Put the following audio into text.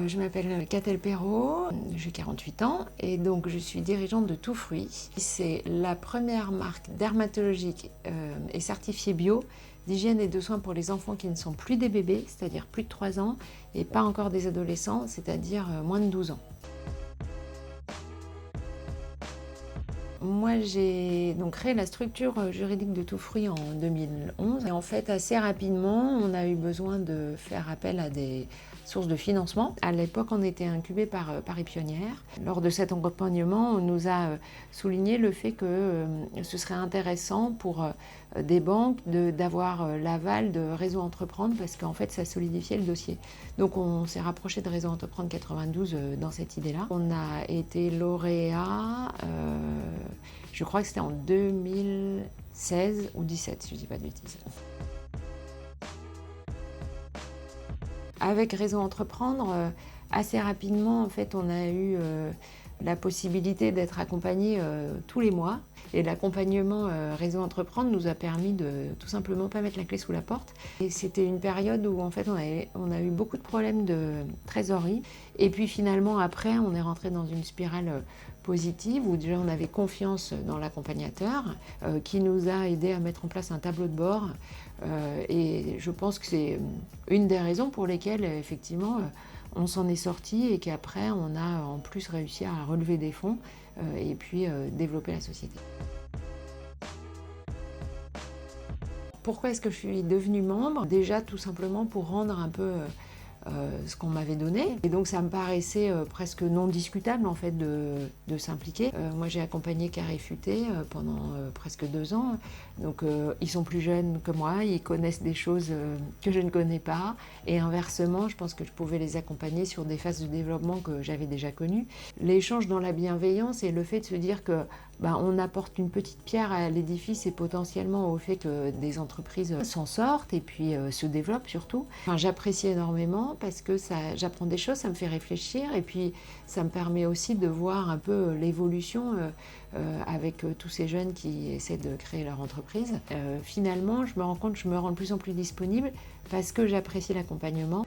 Je m'appelle Catel Perrault, j'ai 48 ans et donc je suis dirigeante de Tout Fruit. C'est la première marque dermatologique et certifiée bio d'hygiène et de soins pour les enfants qui ne sont plus des bébés, c'est-à-dire plus de 3 ans, et pas encore des adolescents, c'est-à-dire moins de 12 ans. Moi, j'ai donc créé la structure juridique de Tout Fruit en 2011. Et en fait, assez rapidement, on a eu besoin de faire appel à des sources de financement. À l'époque, on était incubé par Paris Pionnière. Lors de cet accompagnement, on nous a souligné le fait que ce serait intéressant pour des banques d'avoir l'aval de Réseau Entreprendre parce qu'en fait, ça solidifiait le dossier. Donc, on s'est rapproché de Réseau Entreprendre 92 dans cette idée-là. On a été lauréat. Je crois que c'était en 2016 ou 2017, si je ne dis pas de bêtises. Avec Réseau Entreprendre, assez rapidement, en fait, on a eu la possibilité d'être accompagné tous les mois. Et l'accompagnement Réseau Entreprendre nous a permis de tout simplement pas mettre la clé sous la porte. Et c'était une période où en fait on a eu beaucoup de problèmes de trésorerie. Et puis finalement après on est rentré dans une spirale positive où déjà on avait confiance dans l'accompagnateur qui nous a aidé à mettre en place un tableau de bord. Et je pense que c'est une des raisons pour lesquelles effectivement on s'en est sorti et qu'après on a en plus réussi à relever des fonds et puis développer la société. Pourquoi est-ce que je suis devenue membre? Déjà tout simplement pour rendre un peu ce qu'on m'avait donné. Et donc ça me paraissait presque non discutable en fait de s'impliquer. Moi j'ai accompagné Carré Futé pendant presque 2 ans. Donc ils sont plus jeunes que moi, ils connaissent des choses que je ne connais pas. Et inversement, je pense que je pouvais les accompagner sur des phases de développement que j'avais déjà connues. L'échange dans la bienveillance et le fait de se dire que on apporte une petite pierre à l'édifice et potentiellement au fait que des entreprises s'en sortent et puis se développent surtout. Enfin, j'apprécie énormément parce que j'apprends des choses, ça me fait réfléchir et puis ça me permet aussi de voir un peu l'évolution avec tous ces jeunes qui essaient de créer leur entreprise. Finalement, je me rends compte que je me rends de plus en plus disponible parce que j'apprécie l'accompagnement.